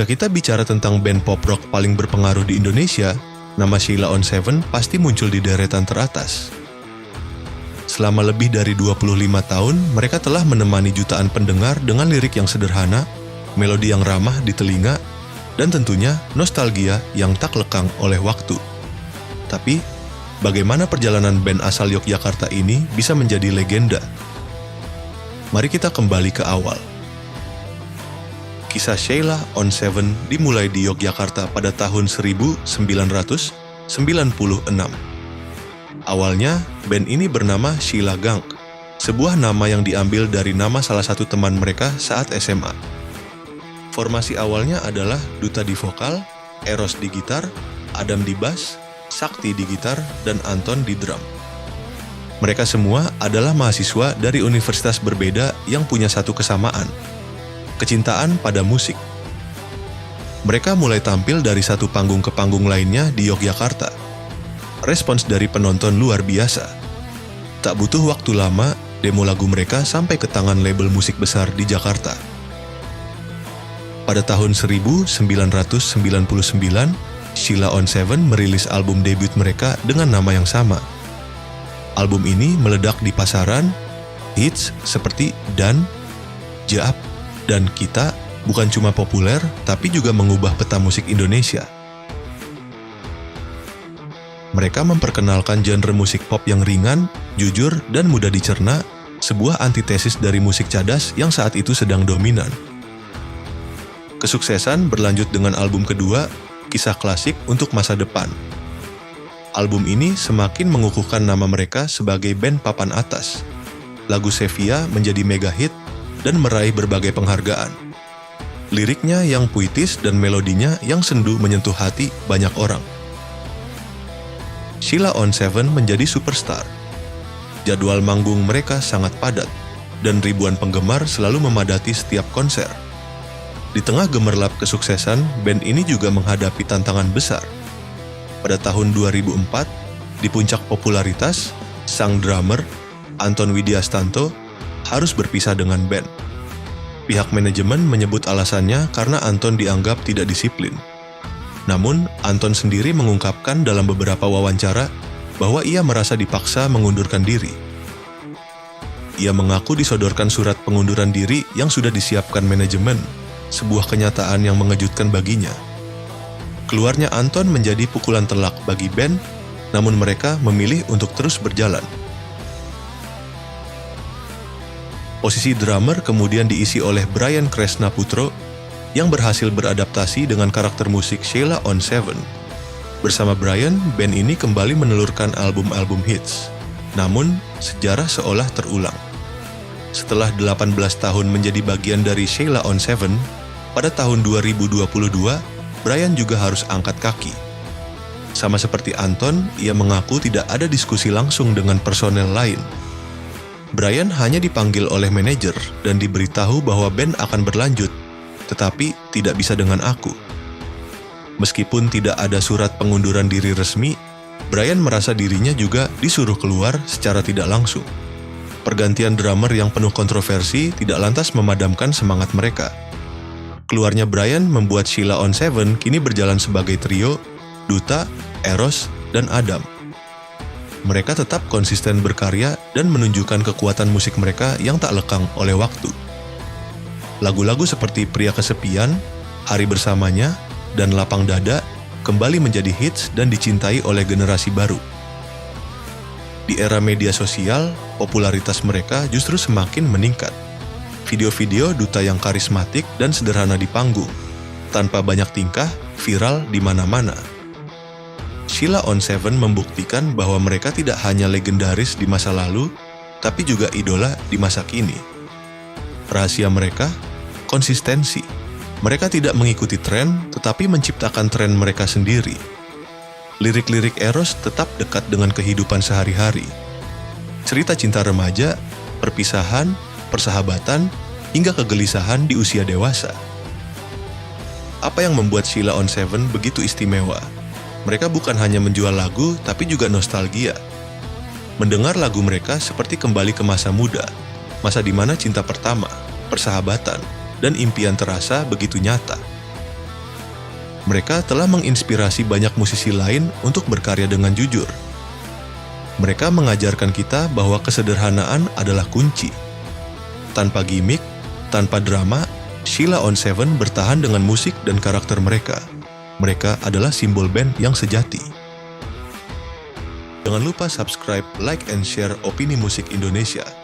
Jika kita bicara tentang band pop rock paling berpengaruh di Indonesia, nama Sheila on 7 pasti muncul di deretan teratas. Selama lebih dari 25 tahun, mereka telah menemani jutaan pendengar dengan lirik yang sederhana, melodi yang ramah di telinga, dan tentunya nostalgia yang tak lekang oleh waktu. Tapi, bagaimana perjalanan band asal Yogyakarta ini bisa menjadi legenda? Mari kita kembali ke awal. Kisah Sheila on 7 dimulai di Yogyakarta pada tahun 1996. Awalnya, band ini bernama Sheila Gang, sebuah nama yang diambil dari nama salah satu teman mereka saat SMA. Formasi awalnya adalah Duta di vokal, Eros di gitar, Adam di bass, Sakti di gitar, dan Anton di drum. Mereka semua adalah mahasiswa dari universitas berbeda yang punya satu kesamaan, kecintaan pada musik. Mereka mulai tampil dari satu panggung ke panggung lainnya di Yogyakarta. Respons dari penonton luar biasa. Tak butuh waktu lama, demo lagu mereka sampai ke tangan label musik besar di Jakarta. Pada tahun 1999, Sheila on 7 merilis album debut mereka dengan nama yang sama. Album ini meledak di pasaran, hits seperti Dan, Jaap, dan Kita bukan cuma populer, tapi juga mengubah peta musik Indonesia. Mereka memperkenalkan genre musik pop yang ringan, jujur, dan mudah dicerna, sebuah antitesis dari musik cadas yang saat itu sedang dominan. Kesuksesan berlanjut dengan album kedua, Kisah Klasik untuk Masa Depan. Album ini semakin mengukuhkan nama mereka sebagai band papan atas. Lagu Sevia menjadi mega hit dan meraih berbagai penghargaan. Liriknya yang puitis dan melodinya yang sendu menyentuh hati banyak orang. Sheila on 7 menjadi superstar. Jadwal manggung mereka sangat padat, dan ribuan penggemar selalu memadati setiap konser. Di tengah gemerlap kesuksesan, band ini juga menghadapi tantangan besar. Pada tahun 2004, di puncak popularitas, sang drummer, Anton Widiastanto, harus berpisah dengan band. Pihak manajemen menyebut alasannya karena Anton dianggap tidak disiplin. Namun, Anton sendiri mengungkapkan dalam beberapa wawancara bahwa ia merasa dipaksa mengundurkan diri. Ia mengaku disodorkan surat pengunduran diri yang sudah disiapkan manajemen, sebuah kenyataan yang mengejutkan baginya. Keluarnya Anton menjadi pukulan telak bagi band, namun mereka memilih untuk terus berjalan. Posisi drummer kemudian diisi oleh Brian Kresna-Putro yang berhasil beradaptasi dengan karakter musik Sheila on 7. Bersama Brian, band ini kembali menelurkan album-album hits. Namun, sejarah seolah terulang. Setelah 18 tahun menjadi bagian dari Sheila on 7, pada tahun 2022, Brian juga harus angkat kaki. Sama seperti Anton, ia mengaku tidak ada diskusi langsung dengan personel lain. Brian hanya dipanggil oleh manajer dan diberitahu bahwa band akan berlanjut, tetapi tidak bisa dengan aku. Meskipun tidak ada surat pengunduran diri resmi, Brian merasa dirinya juga disuruh keluar secara tidak langsung. Pergantian drummer yang penuh kontroversi tidak lantas memadamkan semangat mereka. Keluarnya Brian membuat Sheila on 7 kini berjalan sebagai trio, Duta, Eros, dan Adam. Mereka tetap konsisten berkarya dan menunjukkan kekuatan musik mereka yang tak lekang oleh waktu. Lagu-lagu seperti Pria Kesepian, Hari Bersamanya, dan Lapang Dada kembali menjadi hits dan dicintai oleh generasi baru. Di era media sosial, popularitas mereka justru semakin meningkat. Video-video Duta yang karismatik dan sederhana di panggung, tanpa banyak tingkah, viral di mana-mana. Sheila on 7 membuktikan bahwa mereka tidak hanya legendaris di masa lalu, tapi juga idola di masa kini. Rahasia mereka, konsistensi. Mereka tidak mengikuti tren, tetapi menciptakan tren mereka sendiri. Lirik-lirik Eros tetap dekat dengan kehidupan sehari-hari. Cerita cinta remaja, perpisahan, persahabatan, hingga kegelisahan di usia dewasa. Apa yang membuat Sheila on 7 begitu istimewa? Mereka bukan hanya menjual lagu, tapi juga nostalgia. Mendengar lagu mereka seperti kembali ke masa muda, masa di mana cinta pertama, persahabatan, dan impian terasa begitu nyata. Mereka telah menginspirasi banyak musisi lain untuk berkarya dengan jujur. Mereka mengajarkan kita bahwa kesederhanaan adalah kunci. Tanpa gimmick, tanpa drama, Sheila on 7 bertahan dengan musik dan karakter mereka. Mereka adalah simbol band yang sejati. Jangan lupa subscribe, like, and share Opini Musik Indonesia.